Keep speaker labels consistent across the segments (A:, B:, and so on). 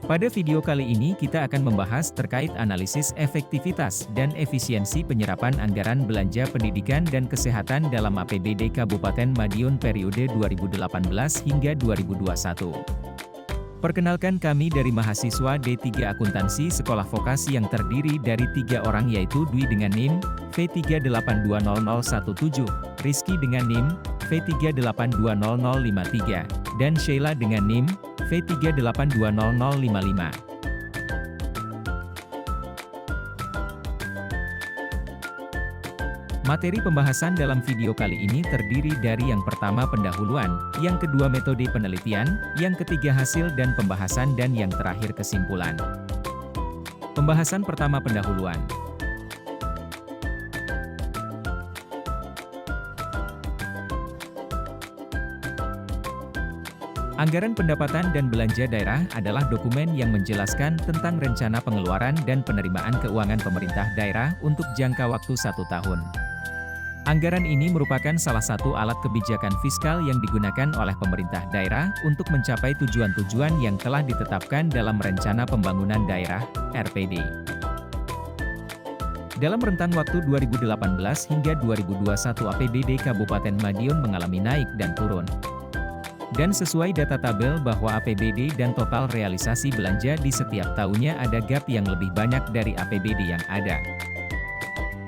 A: Pada video kali ini kita akan membahas terkait analisis efektivitas dan efisiensi penyerapan anggaran belanja pendidikan dan kesehatan dalam APBD Kabupaten Madiun periode 2018 hingga 2021. Perkenalkan, kami dari mahasiswa D3 Akuntansi Sekolah Vokasi yang terdiri dari 3 orang, yaitu Dwi dengan NIM V3820017, Rizky dengan NIM V3820053, dan Sheila dengan NIM V3820055. Materi pembahasan dalam video kali ini terdiri dari yang pertama pendahuluan, yang kedua metode penelitian, yang ketiga hasil dan pembahasan, dan yang terakhir kesimpulan. Pembahasan pertama, pendahuluan. Anggaran pendapatan dan belanja daerah adalah dokumen yang menjelaskan tentang rencana pengeluaran dan penerimaan keuangan pemerintah daerah untuk jangka waktu 1 tahun. Anggaran ini merupakan salah satu alat kebijakan fiskal yang digunakan oleh pemerintah daerah untuk mencapai tujuan-tujuan yang telah ditetapkan dalam Rencana Pembangunan Daerah (RPD). Dalam rentang waktu 2018 hingga 2021, APBD Kabupaten Madiun mengalami naik dan turun. Dan sesuai data tabel bahwa APBD dan total realisasi belanja di setiap tahunnya ada gap yang lebih banyak dari APBD yang ada.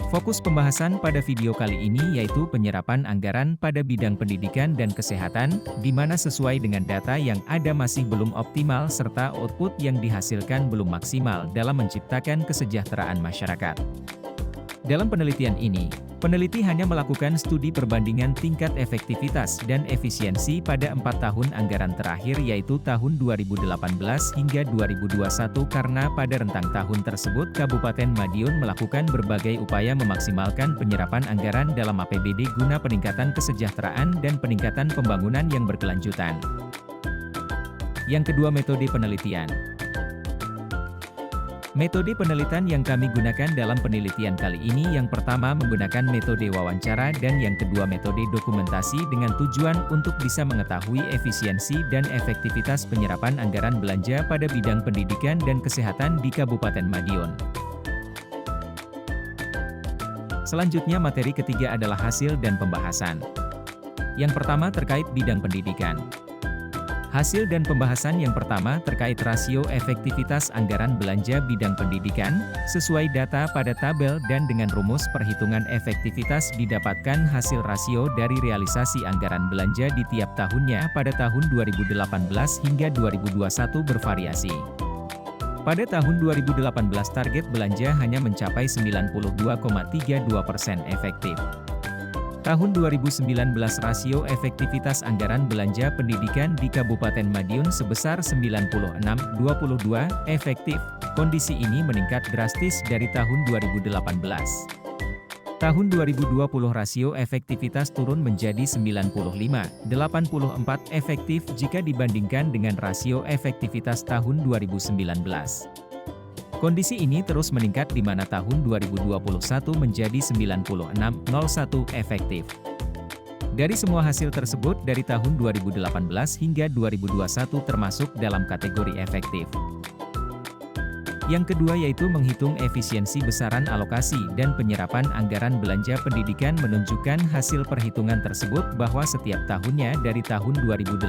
A: Fokus pembahasan pada video kali ini yaitu penyerapan anggaran pada bidang pendidikan dan kesehatan, di mana sesuai dengan data yang ada masih belum optimal serta output yang dihasilkan belum maksimal dalam menciptakan kesejahteraan masyarakat. Dalam penelitian ini, peneliti hanya melakukan studi perbandingan tingkat efektivitas dan efisiensi pada 4 tahun anggaran terakhir, yaitu tahun 2018 hingga 2021, karena pada rentang tahun tersebut Kabupaten Madiun melakukan berbagai upaya memaksimalkan penyerapan anggaran dalam APBD guna peningkatan kesejahteraan dan peningkatan pembangunan yang berkelanjutan. Yang kedua, metode penelitian. Metode penelitian yang kami gunakan dalam penelitian kali ini, yang pertama menggunakan metode wawancara dan yang kedua metode dokumentasi, dengan tujuan untuk bisa mengetahui efisiensi dan efektivitas penyerapan anggaran belanja pada bidang pendidikan dan kesehatan di Kabupaten Madiun. Selanjutnya, materi ketiga adalah hasil dan pembahasan. Yang pertama terkait bidang pendidikan. Hasil dan pembahasan yang pertama terkait rasio efektivitas anggaran belanja bidang pendidikan, sesuai data pada tabel dan dengan rumus perhitungan efektivitas didapatkan hasil rasio dari realisasi anggaran belanja di tiap tahunnya pada tahun 2018 hingga 2021 bervariasi. Pada tahun 2018 target belanja hanya mencapai 92,32% efektif. Tahun 2019 rasio efektivitas anggaran belanja pendidikan di Kabupaten Madiun sebesar 96,22 efektif. Kondisi ini meningkat drastis dari tahun 2018. Tahun 2020 rasio efektivitas turun menjadi 95,84 efektif jika dibandingkan dengan rasio efektivitas tahun 2019. Kondisi ini terus meningkat di mana tahun 2021 menjadi 96,01 efektif. Dari semua hasil tersebut dari tahun 2018 hingga 2021 termasuk dalam kategori efektif. Yang kedua yaitu menghitung efisiensi besaran alokasi dan penyerapan anggaran belanja pendidikan, menunjukkan hasil perhitungan tersebut bahwa setiap tahunnya dari tahun 2018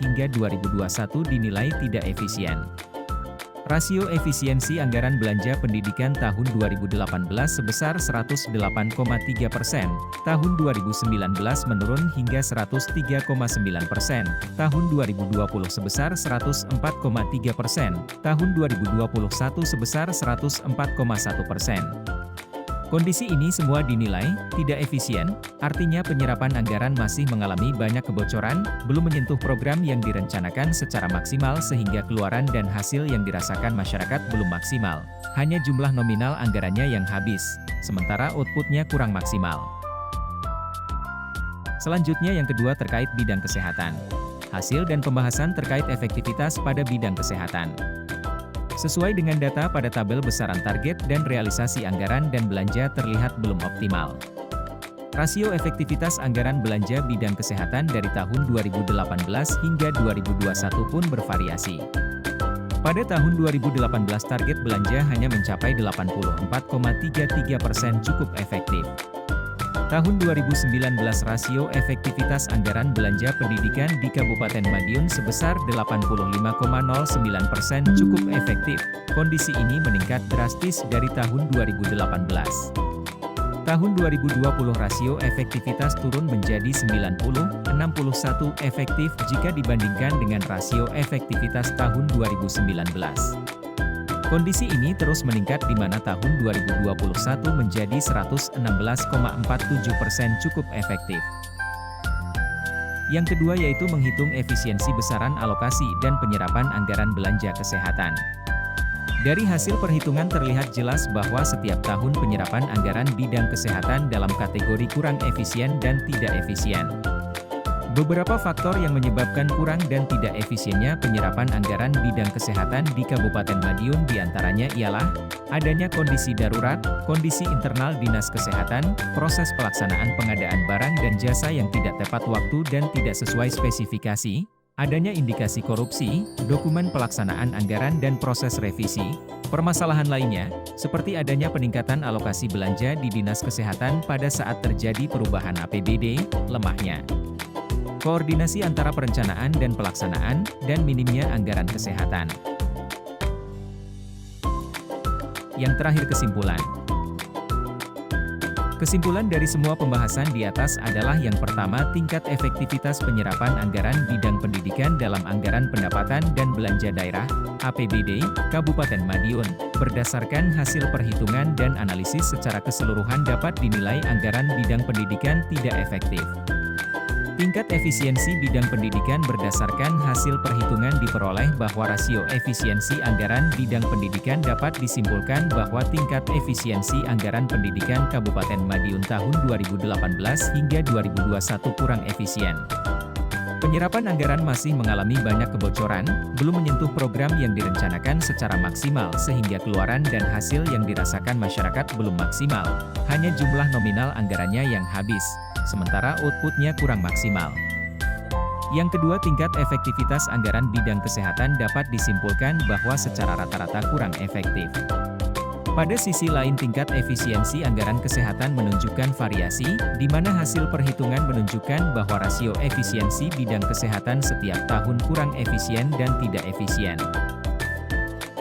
A: hingga 2021 dinilai tidak efisien. Rasio efisiensi anggaran belanja pendidikan tahun 2018 sebesar 108,3%, tahun 2019 menurun hingga 103,9%, tahun 2020 sebesar 104,3%, tahun 2021 sebesar 104,1%. Kondisi ini semua dinilai tidak efisien, artinya penyerapan anggaran masih mengalami banyak kebocoran, belum menyentuh program yang direncanakan secara maksimal sehingga keluaran dan hasil yang dirasakan masyarakat belum maksimal. Hanya jumlah nominal anggarannya yang habis, sementara outputnya kurang maksimal. Selanjutnya yang kedua terkait bidang kesehatan. Hasil dan pembahasan terkait efektivitas pada bidang kesehatan. Sesuai dengan data pada tabel, besaran target dan realisasi anggaran dan belanja terlihat belum optimal. Rasio efektivitas anggaran belanja bidang kesehatan dari tahun 2018 hingga 2021 pun bervariasi. Pada tahun 2018 target belanja hanya mencapai 84,33% cukup efektif. Tahun 2019 rasio efektivitas anggaran belanja pendidikan di Kabupaten Madiun sebesar 85,09% cukup efektif. Kondisi ini meningkat drastis dari tahun 2018. Tahun 2020 rasio efektivitas turun menjadi 90,61 efektif jika dibandingkan dengan rasio efektivitas tahun 2019. Kondisi ini terus meningkat di mana tahun 2021 menjadi 116,47% cukup efektif. Yang kedua yaitu menghitung efisiensi besaran alokasi dan penyerapan anggaran belanja kesehatan. Dari hasil perhitungan terlihat jelas bahwa setiap tahun penyerapan anggaran bidang kesehatan dalam kategori kurang efisien dan tidak efisien. Beberapa faktor yang menyebabkan kurang dan tidak efisiennya penyerapan anggaran bidang kesehatan di Kabupaten Madiun diantaranya ialah adanya kondisi darurat, kondisi internal Dinas Kesehatan, proses pelaksanaan pengadaan barang dan jasa yang tidak tepat waktu dan tidak sesuai spesifikasi, adanya indikasi korupsi, dokumen pelaksanaan anggaran dan proses revisi. Permasalahan lainnya, seperti adanya peningkatan alokasi belanja di Dinas Kesehatan pada saat terjadi perubahan APBD, lemahnya koordinasi antara perencanaan dan pelaksanaan, dan minimnya anggaran kesehatan. Yang terakhir kesimpulan. Kesimpulan dari semua pembahasan di atas adalah yang pertama tingkat efektivitas penyerapan anggaran bidang pendidikan dalam anggaran pendapatan dan belanja daerah, APBD, Kabupaten Madiun, berdasarkan hasil perhitungan dan analisis secara keseluruhan dapat dinilai anggaran bidang pendidikan tidak efektif. Tingkat efisiensi bidang pendidikan berdasarkan hasil perhitungan diperoleh bahwa rasio efisiensi anggaran bidang pendidikan dapat disimpulkan bahwa tingkat efisiensi anggaran pendidikan Kabupaten Madiun tahun 2018 hingga 2021 kurang efisien. Penyerapan anggaran masih mengalami banyak kebocoran, belum menyentuh program yang direncanakan secara maksimal sehingga keluaran dan hasil yang dirasakan masyarakat belum maksimal, hanya jumlah nominal anggarannya yang habis, sementara outputnya kurang maksimal. Yang kedua, tingkat efektivitas anggaran bidang kesehatan dapat disimpulkan bahwa secara rata-rata kurang efektif. Pada sisi lain tingkat efisiensi anggaran kesehatan menunjukkan variasi, di mana hasil perhitungan menunjukkan bahwa rasio efisiensi bidang kesehatan setiap tahun kurang efisien dan tidak efisien.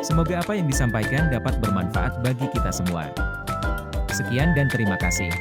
A: Semoga apa yang disampaikan dapat bermanfaat bagi kita semua. Sekian dan terima kasih.